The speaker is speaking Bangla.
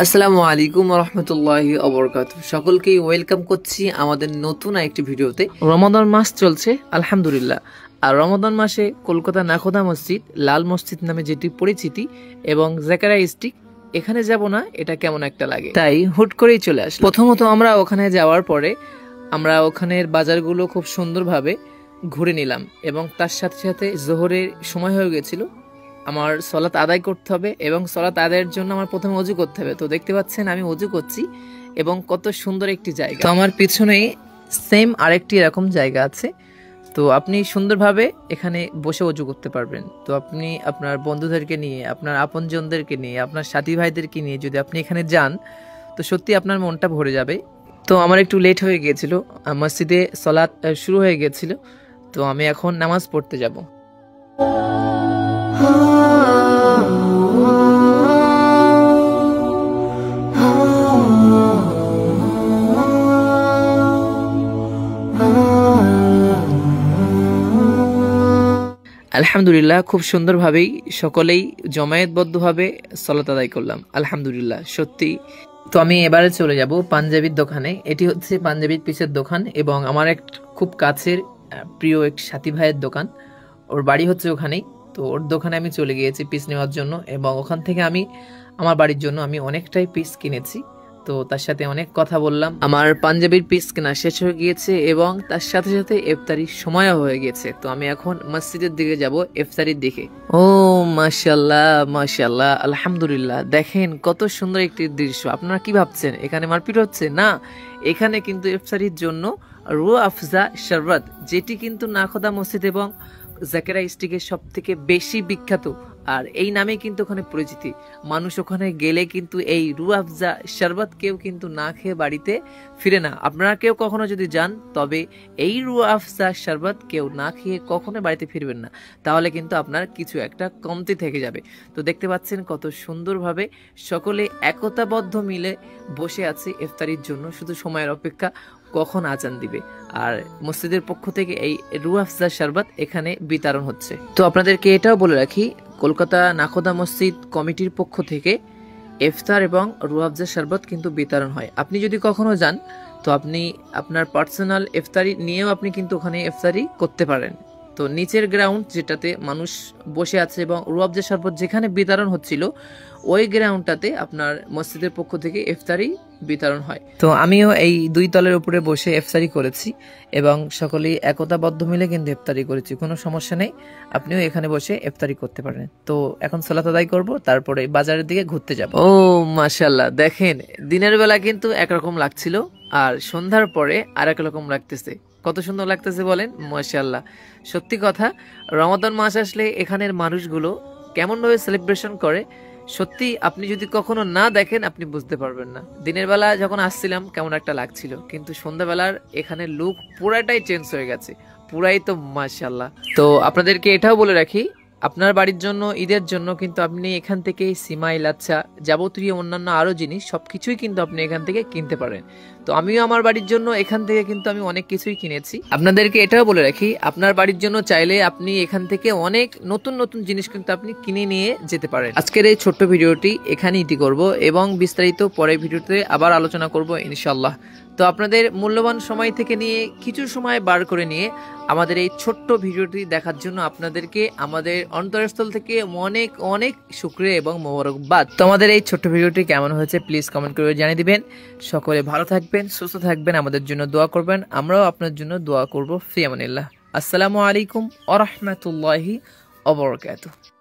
আসসালামু আলাইকুম রহমতুল্লাহি অবরকাতুহু। সকলকেই ওয়েলকাম করছি আমাদের নতুন একটি ভিডিওতে। রমাদান মাস চলছে আলহামদুলিল্লাহ। আর রমাদান মাসে কলকাতা নাখোদা মসজিদ, লাল মসজিদ নামে যেটি পরিচিতি, এবং জাকারিয়া স্ট্রিট, এখানে যাব না এটা কেমন একটা লাগে, তাই হুট করেই চলে আসি। প্রথমত আমরা ওখানে যাওয়ার পরে আমরা ওখানের বাজারগুলো খুব সুন্দরভাবে ঘুরে নিলাম, এবং তার সাথে সাথে জোহরের সময় হয়ে গেছিল। আমার সলাত আদায় করতে হবে, এবং সলাত আদায়ের জন্য আমার প্রথমে অজু করতে হবে। তো দেখতে পাচ্ছেন আমি অজু করছি, এবং কত সুন্দর একটি জায়গা। তো আমার পিছনেই সেম আরেকটি এরকম জায়গা আছে। তো আপনি সুন্দরভাবে এখানে বসে অজু করতে পারবেন। তো আপনি আপনার বন্ধুদেরকে নিয়ে, আপনার আপনজনদেরকে নিয়ে, আপনার সাথী ভাইদেরকে নিয়ে যদি আপনি এখানে যান, তো সত্যি আপনার মনটা ভরে যাবে। তো আমার একটু লেট হয়ে গিয়েছিল, মসজিদে সলাত শুরু হয়ে গিয়েছিল। তো আমি এখন নামাজ পড়তে যাব। আলহামদুলিল্লাহ, খুব সুন্দরভাবেই সকলেই জমায়েতবদ্ধভাবে সলাত আদায় করলাম আলহামদুলিল্লাহ, সত্যি। তো আমি এবারে চলে যাব পাঞ্জাবির দোকানে। এটি হচ্ছে পাঞ্জাবির পিসের দোকান, এবং আমার এক খুব কাছের প্রিয় এক সাথী ভাইয়ের দোকান। ওর বাড়ি হচ্ছে ওখানেই। তো ওর দোকানে আমি চলে গিয়েছি পিস নেওয়ার জন্য, এবং ওখান থেকে আমি আমার বাড়ির জন্য আমি অনেকটাই পিস কিনেছি। তো তার সাথে অনেক কথা বললাম। আমার পাঞ্জাবির পিস কেনা শেষ হয়ে গিয়েছে, এবং তার সাথে সাথে ইফতারির সময়ও হয়ে গেছে। তো আমি এখন মসজিদের দিকে যাব ইফতারির দিকে। ও মাশাআল্লাহ মাশাআল্লাহ, আলহামদুলিল্লাহ, দেখেন কত সুন্দর একটি দৃশ্য। আপনারা কি ভাবছেন এখানে মারপিট হচ্ছে? না, এখানে কিন্তু ইফতারির জন্য রুহ আফজা শরবত, যেটি কিন্তু নাখোদা মসজিদ এবং জাকারিয়া স্ট্রিটের সব থেকে বেশি বিখ্যাত, আর এই নামে কিন্তু ওখানে পরিচিতি। মানুষ ওখানে গেলে কিন্তু এই রুহ আফজা শরবত কেউ কিন্তু না খেয়ে বাড়িতে ফিরে না। আপনারা কেউ কখনো যদি যান, তবে এই রুহ আফজা শরবত কেউ না খেয়ে কখনো বাড়িতে ফিরবেন না, তাহলে কিন্তু আপনার কিছু একটা কমতি থেকে যাবে। তো দেখতে পাচ্ছেন কত সুন্দরভাবে সকলে একতাবদ্ধ মিলে বসে আছে ইফতারির জন্য, শুধু সময়ের অপেক্ষা কখন আজান দিবে। আর মসজিদের পক্ষ থেকে এই রুহ আফজা শরবত এখানে বিতরণ হচ্ছে। তো আপনাদেরকে এটাও বলে রাখি, কলকাতা নাখোদা মসজিদ কমিটির পক্ষ থেকে ইফতার এবং রুহ আফজা শরবত কিন্তু বিতরণ হয়। আপনি যদি কখনো যান, তো আপনি আপনার পার্সোনাল ইফতারি নিয়েও আপনি কিন্তু ওখানে ইফতারি করতে পারেন। তো নিচের গ্রাউন্ড যেটাতে মানুষ বসে আছে এবং রুহ আফজা শরবত যেখানে বিতরণ হচ্ছিল, ওই গ্রাউন্ডটাতে আপনার মসজিদের পক্ষ থেকে ইফতারি বিতরণ হয়। তো আমিও এই দুই তলের উপরে বসে ইফতারি করেছি, এবং সকলেই একতাবদ্ধ মিলে কিন্তু ইফতারি করেছি, কোনো সমস্যা নেই। আপনিও এখানে বসে ইফতারি করতে পারেন। তো এখন সালাত আদায় করব, তারপরে বাজারের দিকে ঘুরতে যাব। ও মাশাআল্লাহ, দেখেন দিনের বেলা কিন্তু একরকম লাগছিল, আর সন্ধ্যার পরে আর এক রকম লাগতেছে। কত সুন্দর লাগতেছে বলেন, মাশাআল্লাহ। সত্যি কথা, রমাদান মাস আসলে এখানের মানুষগুলো কেমন ভাবে সেলিব্রেশন করে, সত্যি আপনি যদি কখনো না দেখেন আপনি বুঝতে পারবেন না। দিনের বেলা যখন আসছিলাম কেমন একটা লাগছিল, কিন্তু সন্ধ্যাবেলার এখানে লুক পুরাটাই চেঞ্জ হয়ে গেছে, পুরাই তো মাশাআল্লাহ। তো আপনাদেরকে এটাও বলে রাখি, আপনার বাড়ির জন্য ঈদের জন্য কিন্তু আপনি এখান থেকে সিমাই, লাচ্ছা, যাবতীয় অন্যান্য আরো জিনিস সবকিছুই কিন্তু আপনি এখান থেকে কিনতে পারেন। তো আমিও আমার বাড়ির জন্য এখান থেকে কিন্তু আমি অনেক কিছুই কিনেছি। আপনাদেরকে এটাও বলে রাখি, আপনার বাড়ির জন্য চাইলে আপনি এখান থেকে অনেক নতুন নতুন জিনিস কিন্তু আপনি কিনে নিয়ে যেতে পারেন। আজকের এই ছোট্ট ভিডিওটি এখানেই ইতি করব, এবং বিস্তারিত পরের ভিডিওতে আবার আলোচনা করব ইনশাআল্লাহ। তো আপনাদের মূল্যবান সময় থেকে নিয়ে কিছু সময় বার করে নিয়ে আমাদের এই ছোট্ট ভিডিওটি দেখার জন্য আপনাদেরকে আমাদের অন্তরস্থল থেকে অনেক অনেক শুকরিয়া এবং মোবারকবাদ। তো আমাদের এই ছোট্ট ভিডিওটি কেমন হয়েছে প্লিজ কমেন্ট করে জানিয়ে দিবেন। সকলে ভালো থাকবেন, সুস্থ থাকবেন, আমাদের জন্য দোয়া করবেন, আমরাও আপনার জন্য দোয়া করব। ফি আমানিল্লাহ। আসসালামু আলাইকুম ওয়া রাহমাতুল্লাহি ওয়া বারাকাতুহু।